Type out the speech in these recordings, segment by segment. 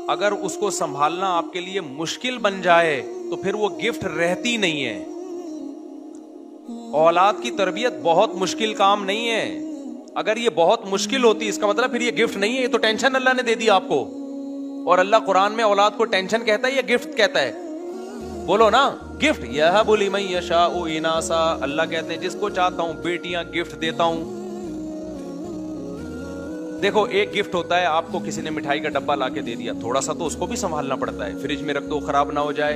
अगर उसको संभालना आपके लिए मुश्किल बन जाए तो फिर वो गिफ्ट रहती नहीं है। औलाद की तरबियत बहुत मुश्किल काम नहीं है। अगर ये बहुत मुश्किल होती इसका मतलब फिर ये गिफ्ट नहीं है, ये तो टेंशन अल्लाह ने दे दी आपको। और अल्लाह कुरान में औलाद को टेंशन कहता है या गिफ्ट कहता है? बोलो ना, गिफ्ट। यह बोली मैं यशाउ इनासा, अल्लाह कहते हैं जिसको चाहता हूं बेटियां गिफ्ट देता हूं। देखो, एक गिफ्ट होता है आपको किसी ने मिठाई का डब्बा लाके दे दिया, थोड़ा सा तो उसको भी संभालना पड़ता है, फ्रिज में रख दो खराब ना हो जाए।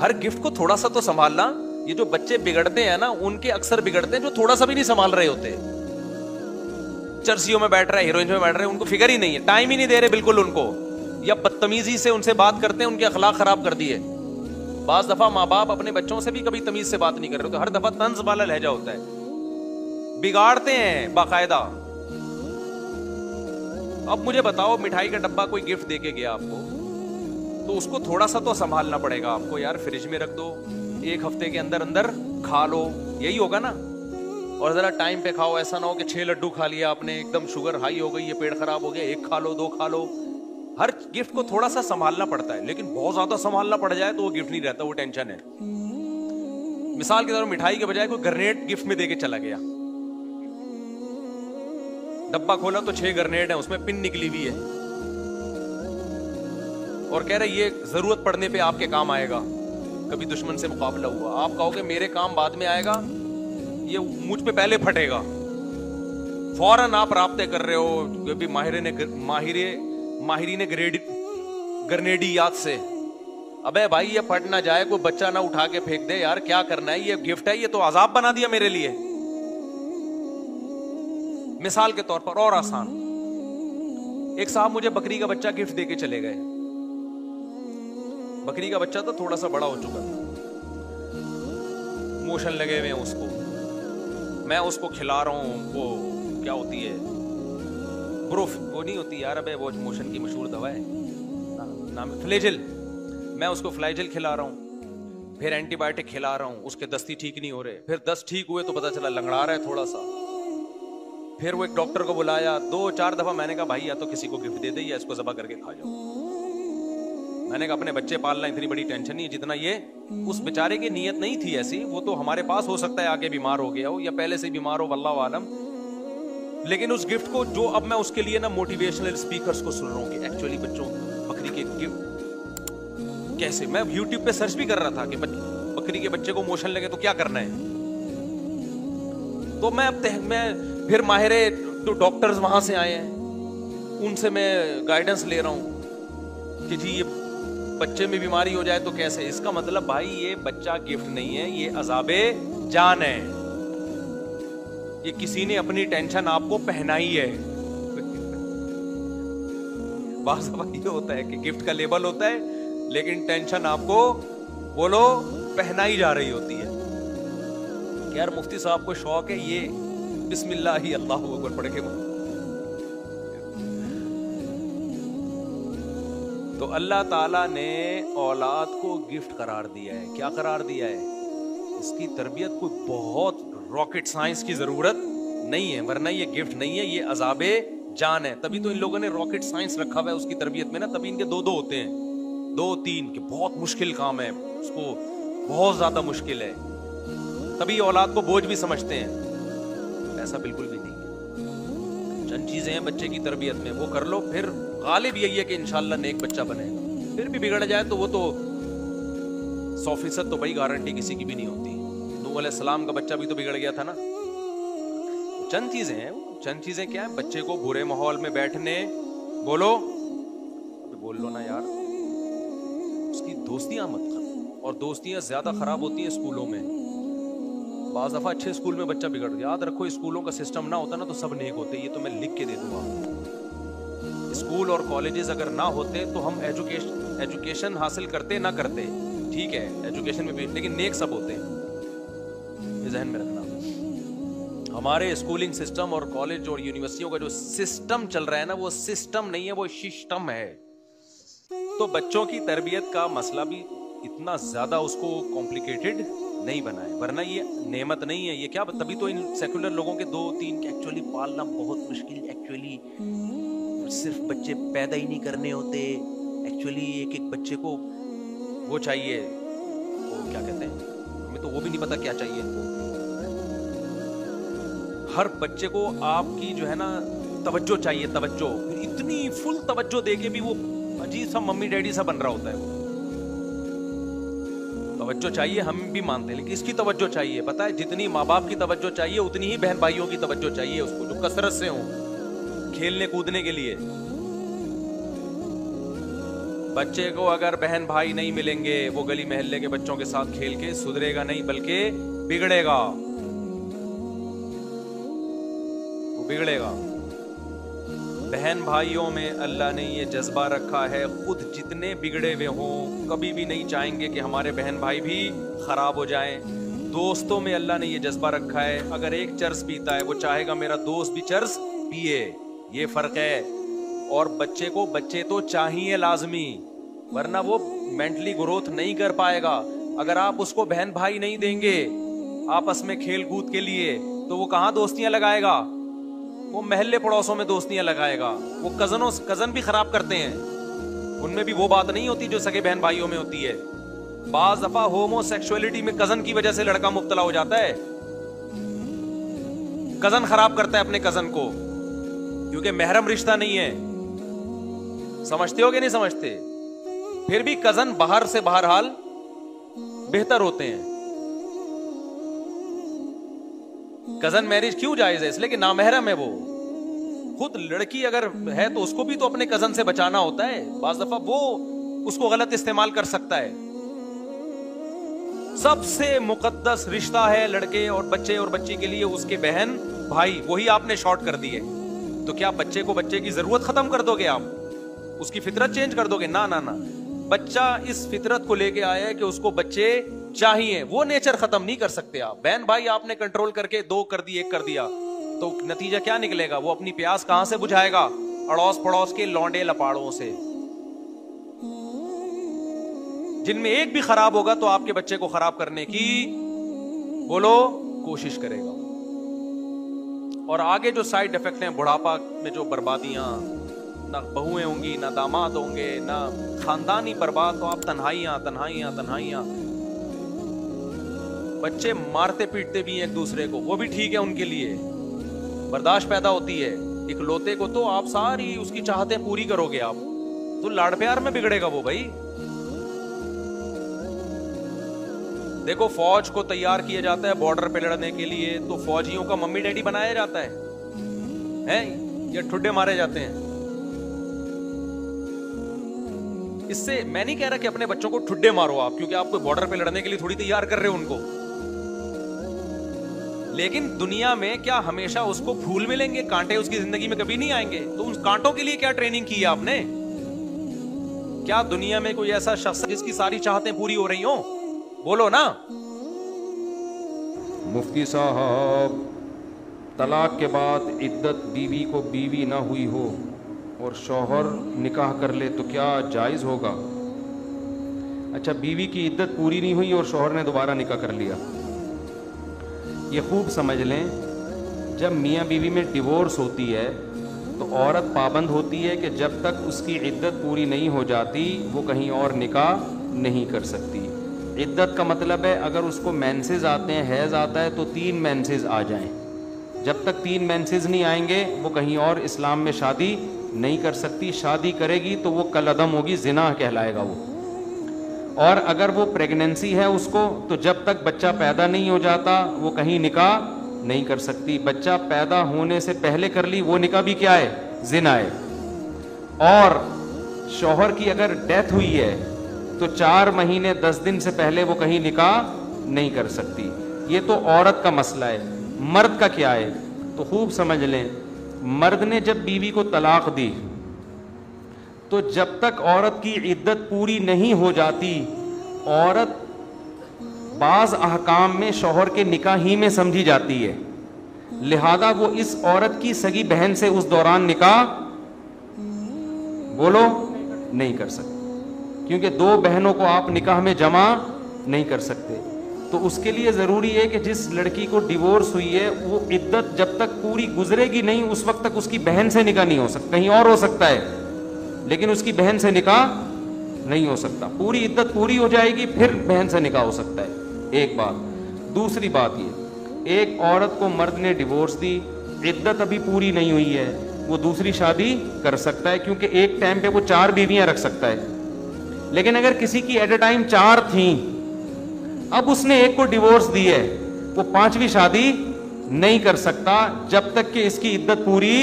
हर गिफ्ट को थोड़ा सा तो संभालना। ये जो बच्चे बिगड़ते हैं ना, उनके अक्सर बिगड़ते हैं जो थोड़ा सा भी नहीं संभाल रहे होते। चर्सियों में बैठ रहे हैं, हीरोइन में बैठ रहे हैं, उनको फिक्र ही नहीं है, टाइम ही नहीं दे रहे बिल्कुल उनको, या बदतमीजी से उनसे बात करते हैं, उनके अखलाक खराब कर दिए। बाज दफा माँ बाप अपने बच्चों से भी कभी तमीज से बात नहीं कर रहे, तो हर दफा तंज वाला लहजा होता है, बिगाड़ते हैं बाकायदा। अब मुझे बताओ, मिठाई का डब्बा कोई गिफ्ट देके गया आपको, तो उसको थोड़ा सा तो संभालना पड़ेगा आपको। यार फ्रिज में रख दो, एक हफ्ते के अंदर अंदर खा लो, यही होगा ना। और जरा टाइम पे खाओ, ऐसा ना हो कि 6 लड्डू खा लिया आपने, एकदम शुगर हाई हो गई, ये पेट खराब हो गया, एक खा लो, 2 खा लो। हर गिफ्ट को थोड़ा सा संभालना पड़ता है, लेकिन बहुत ज्यादा संभालना पड़ जाए तो वो गिफ्ट नहीं रहता, वो टेंशन है। मिसाल के तौर पर मिठाई के बजाय कोई ग्रेनेड गिफ्ट में देके चला गया, डब्बा खोला तो 6 ग्रेनेड है, उसमें पिन निकली हुई है, और कह रहे ये जरूरत पड़ने पे आपके काम आएगा, कभी दुश्मन से मुकाबला हुआ। आप कहोगे मेरे काम बाद में आएगा, ये मुझ पे पहले फटेगा। फौरन आप राब्ते कर रहे हो, कभी माहिरी ने ग्रेनेडी याद से, अबे भाई ये फट ना जाए, कोई बच्चा ना उठा के फेंक दे, यार क्या करना है, ये गिफ्ट है, ये तो अजाब बना दिया मेरे लिए। मिसाल के तौर पर और आसान, एक साहब मुझे बकरी का बच्चा गिफ्ट देके चले गए। बकरी का बच्चा तो थोड़ा सा बड़ा हो चुका था, मोशन लगे हुए हैं उसको, मैं उसको खिला रहा हूं, वो क्या होती है, ब्रोफ, वो नहीं होती यार, अबे वो मोशन की मशहूर दवा है, नाम फ्लेजिल, मैं उसको फ्लाइजिल खिला रहा हूं, फिर एंटीबायोटिक खिला रहा हूं, उसके दस्ती ठीक नहीं हो रहे, फिर 10 ठीक हुए तो पता चला लंगड़ा रहा है थोड़ा सा। फिर वो एक डॉक्टर को बुलाया, 2-4 दफा मैंने कहा भाई या तो किसी को गिफ्ट दे दे या इसको ज़बह करके खा जाओ। मैंने कहा अपने बच्चे पालना इतनी बड़ी टेंशन नहीं है जितना ये। उस बेचारे की नीयत नहीं थी ऐसी, वो तो हमारे पास हो सकता है आगे बीमार हो गया हो या पहले से बीमार हो, वल्लाहु आलम। लेकिन उस गिफ्ट को जो अब मैं उसके लिए ना मोटिवेशनल स्पीकर्स को सुन रहा हूँ कि एक्चुअली बच्चों बकरी के गिफ्ट कैसे, मैं यूट्यूब पे सर्च भी कर रहा था कि बकरी के बच्चे को मोशन लगे तो क्या करना है। तो मैं फिर माहिरे जो डॉक्टर्स वहां से आए हैं उनसे मैं गाइडेंस ले रहा हूं कि जी ये बच्चे में बीमारी हो जाए तो कैसे। इसका मतलब भाई ये बच्चा गिफ्ट नहीं है, ये अजाबे जान है, ये किसी ने अपनी टेंशन आपको पहनाई है। बात ये होता है कि गिफ्ट का लेबल होता है लेकिन टेंशन आपको बोलो पहनाई जा रही होती है। यार मुफ्ती साहब को शौक है ये बिस्मिल्लाह ही अल्लाहु अकबर पढ़ के, तो अल्लाह ताला ने औलाद को गिफ्ट करार दिया है। क्या करार दिया है? इसकी तरबियत कोई बहुत रॉकेट साइंस की जरूरत नहीं है, वरना ये गिफ्ट नहीं है, ये अजाबे जान है। तभी तो इन लोगों ने रॉकेट साइंस रखा हुआ है उसकी तरबियत में ना, तभी इनके 2-2 होते हैं, 2-3 के बहुत मुश्किल काम है, उसको बहुत ज्यादा मुश्किल है, तभी औलाद को बोझ भी समझते हैं। ऐसा बिल्कुल भी नहीं है। चंद चीजें हैं बच्चे की तरबियत में, वो कर लो, फिर गालिब यही है कि इंशाल्लाह नेक बच्चा बनेगा। फिर भी बिगड़ जाए तो वो तो 100% तो भाई गारंटी किसी की भी नहीं होती। नूह अलैहिस्सलाम का बच्चा भी तो बिगड़ गया था ना। चंद चीजें हैं, चंद चीजें क्या है, बच्चे को बुरे माहौल में बैठने बोलो, बोल लो ना यार, उसकी दोस्तियां मत कर, और दोस्तियां ज्यादा खराब होती है स्कूलों में। बाज़ दफा अच्छे स्कूल में बच्चा बिगड़ गया, याद रखो स्कूलों का सिस्टम ना होता ना तो सब नेक होते, ये तो मैं लिख के दे दूंगा। स्कूल और कॉलेजेस अगर ना होते तो हम एजुकेशन हासिल करते ना करते, ठीक है एजुकेशन में भी, लेकिन नेक सब होते हैं, ये ज़हन में रखना। हमारे स्कूलिंग सिस्टम और कॉलेज और यूनिवर्सिटियों का जो सिस्टम चल रहा है ना, वो सिस्टम नहीं है, वो सिस्टम है। तो बच्चों की तरबियत का मसला भी इतना ज्यादा उसको कॉम्प्लिकेटेड नहीं बनाए, वरना ये नेमत नहीं है। ये क्या, तभी तो इन सेकुलर लोगों के 2-3 एक्चुअली पालना बहुत मुश्किल, एक्चुअली सिर्फ बच्चे पैदा ही नहीं करने होते, एक्चुअली एक एक बच्चे को वो चाहिए, वो क्या कहते हैं, हमें तो वो भी नहीं पता क्या चाहिए इनको। हर बच्चे को आपकी जो है ना तवज्जो चाहिए, तवज्जो, इतनी फुल तवज्जो देके भी वो अजीब सा मम्मी डैडी सा बन रहा होता है। वो तवज्जो चाहिए, हम भी मानते हैं, लेकिन इसकी तवज्जो चाहिए, पता है जितनी माँ बाप की तवज्जो चाहिए उतनी ही बहन भाइयों की तवज्जो चाहिए उसको, जो कसरत से हो खेलने कूदने के लिए। बच्चे को अगर बहन भाई नहीं मिलेंगे, वो गली मोहल्ले के बच्चों के साथ खेल के सुधरेगा नहीं, बल्कि बिगड़ेगा, वो बिगड़ेगा। बहन भाइयों में अल्लाह ने ये जज्बा रखा है, खुद जितने बिगड़े हुए हों कभी भी नहीं चाहेंगे कि हमारे बहन भाई भी खराब हो जाएं। दोस्तों में अल्लाह ने ये जज्बा रखा है, अगर एक चर्स पीता है वो चाहेगा मेरा दोस्त भी चर्स पिए, ये फर्क है। और बच्चे को बच्चे तो चाहिए लाजमी, वरना वो मेंटली ग्रोथ नहीं कर पाएगा। अगर आप उसको बहन भाई नहीं देंगे आपस में खेल कूद के लिए, तो वो कहाँ दोस्तियां लगाएगा? वो महल्ले पड़ोसों में दोस्तियां लगाएगा। वो कजन भी खराब करते हैं, उनमें भी वो बात नहीं होती जो सगे बहन भाइयों में होती है। बाज दफा होमोसेक्सुअलिटी में कजन की वजह से लड़का मुब्तला हो जाता है, कजन खराब करता है अपने कजन को, क्योंकि महरम रिश्ता नहीं है। समझते हो कि नहीं समझते? फिर भी कजन बाहर से बहरहाल बेहतर होते हैं। कजन मैरिज क्यों जायज है? इसलिए कि नामहरम है वो। खुद लड़की अगर है तो उसको भी तो अपने कजन से बचाना होता है, बाज़ दफा वो उसको गलत इस्तेमाल कर सकता है। सबसे मुकद्दस रिश्ता है लड़के और बच्चे और बच्ची के लिए उसके बहन भाई, वही आपने शॉर्ट कर दिए। तो क्या बच्चे को बच्चे की जरूरत खत्म कर दोगे आप? उसकी फितरत चेंज कर दोगे? ना ना ना, बच्चा इस फितरत को लेके आया है कि उसको बच्चे चाहिए, वो नेचर खत्म नहीं कर सकते आप। बहन भाई आपने कंट्रोल करके 2 कर दिए, 1 कर दिया, तो नतीजा क्या निकलेगा? वो अपनी प्यास कहां से बुझाएगा? अड़ोस पड़ोस के लौंडे लपाड़ों से। जिनमें एक भी खराब होगा तो आपके बच्चे को खराब करने की बोलो कोशिश करेगा। और आगे जो साइड इफेक्ट हैं, बुढ़ापा में जो बर्बादियां, ना बहुएं होंगी, ना दामाद होंगे, ना खानदानी बर्बाद, तो आप तन्हाइयां तन्हाइयां तन्हाइयां। बच्चे मारते पीटते भी एक दूसरे को, वो भी ठीक है उनके लिए, बर्दाश्त पैदा होती है। इकलौते को तो आप सारी उसकी चाहतें पूरी करोगे आप, तो लाड़ प्यार में बिगड़ेगा वो भाई। देखो फौज को तैयार किया जाता है बॉर्डर पे लड़ने के लिए, तो फौजियों का मम्मी डैडी बनाया जाता है या ठुड्डे मारे जाते हैं? इससे मैं नहीं कह रहा कि अपने बच्चों को ठुड्डे मारो आप, क्योंकि आप कोई बॉर्डर पे लड़ने के लिए थोड़ी तैयार कर रहे हो उनको। लेकिन दुनिया में क्या हमेशा उसको फूल मिलेंगे? कांटे उसकी जिंदगी में कभी नहीं आएंगे। तो उन कांटों के लिए क्या ट्रेनिंग की है आपने? क्या दुनिया में कोई ऐसा शख्स जिसकी सारी चाहतें पूरी हो रही हो? बोलो ना। मुफ्ती साहब, तलाक के बाद इद्दत बीवी को बीवी ना हुई हो और शौहर निकाह कर ले तो क्या जायज़ होगा? अच्छा, बीवी की इद्दत पूरी नहीं हुई और शौहर ने दोबारा निकाह कर लिया। ये खूब समझ लें, जब मियाँ बीवी में डिवोर्स होती है तो औरत पाबंद होती है कि जब तक उसकी इद्दत पूरी नहीं हो जाती वो कहीं और निकाह नहीं कर सकती। इद्दत का मतलब है अगर उसको मेंसेस आते हैं, हैज़ आता है, तो 3 मेंसेस आ जाएं। जब तक 3 मेंसेस नहीं आएंगे वो कहीं और इस्लाम में शादी नहीं कर सकती। शादी करेगी तो वो कलअदम होगी, जिना कहलाएगा वो। और अगर वो प्रेगनेंसी है उसको, तो जब तक बच्चा पैदा नहीं हो जाता वो कहीं निकाह नहीं कर सकती। बच्चा पैदा होने से पहले कर ली वो निकाह भी क्या है? जिना है। और शौहर की अगर डेथ हुई है तो 4 महीने 10 दिन से पहले वो कहीं निकाह नहीं कर सकती। ये तो औरत का मसला है। मर्द का क्या है? तो खूब समझ लें, मर्द ने जब बीवी को तलाक दी तो जब तक औरत की इद्दत पूरी नहीं हो जाती, औरत बाज अहकाम में शौहर के निकाह ही में समझी जाती है। लिहाजा वो इस औरत की सगी बहन से उस दौरान निकाह बोलो नहीं कर सकते, क्योंकि 2 बहनों को आप निकाह में जमा नहीं कर सकते। तो उसके लिए ज़रूरी है कि जिस लड़की को डिवोर्स हुई है वो इद्दत जब तक पूरी गुजरेगी नहीं उस वक्त तक उसकी बहन से निकाह नहीं हो सकता। कहीं और हो सकता है लेकिन उसकी बहन से निकाह नहीं हो सकता। पूरी इद्दत पूरी हो जाएगी फिर बहन से निकाह हो सकता है, एक बात। दूसरी बात ये, एक औरत को मर्द ने डिवोर्स दी, इद्दत अभी पूरी नहीं हुई है, वो दूसरी शादी कर सकता है, क्योंकि एक टाइम पे वो 4 बीवियां रख सकता है। लेकिन अगर किसी की एट ए टाइम 4 थी, अब उसने एक को डिवोर्स दी है, वो 5वीं शादी नहीं कर सकता जब तक कि इसकी इद्दत पूरी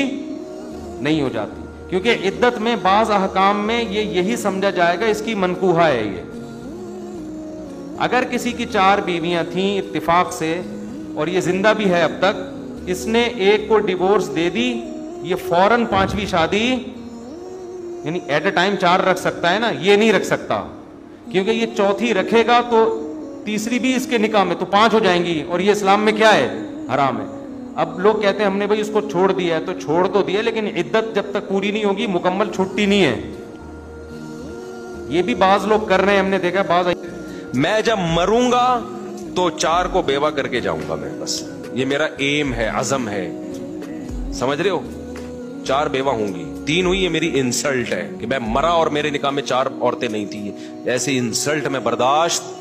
नहीं हो जाती, क्योंकि इद्दत में बाज अहकाम में ये यही समझा जाएगा इसकी मनकूहा है ये। अगर किसी की 4 बीवियां थीं इत्तिफाक से और ये जिंदा भी है अब तक, इसने एक को डिवोर्स दे दी, ये फौरन 5वीं शादी, यानी एट ए टाइम 4 रख सकता है ना, ये नहीं रख सकता, क्योंकि ये चौथी रखेगा तो तीसरी भी इसके निकाह में तो 5 हो जाएंगी, और ये इस्लाम में क्या है, हराम है। अब लोग कहते हैं हमने भाई उसको छोड़ दिया है, तो छोड़ तो दिया, लेकिन इद्दत जब तक पूरी नहीं होगी मुकम्मल छुट्टी नहीं है। ये भी बाज लोग कर रहे हैं, हमने देखा बाज। मैं जब मरूंगा तो 4 को बेवा करके जाऊंगा मैं, बस ये मेरा एम है, अज़म है, समझ रहे हो। 4 बेवा होंगी, 3 हुई, ये मेरी इंसल्ट है कि मैं मरा और मेरे निकाह में 4 औरतें नहीं थी। ऐसी इंसल्ट मैं बर्दाश्त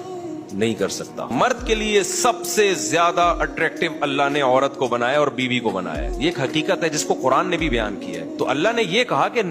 नहीं कर सकता। मर्द के लिए सबसे ज्यादा अट्रैक्टिव अल्लाह ने औरत को बनाया और बीवी को बनाया है। ये एक हकीकत है जिसको कुरान ने भी बयान किया है। तो अल्लाह ने ये कहा कि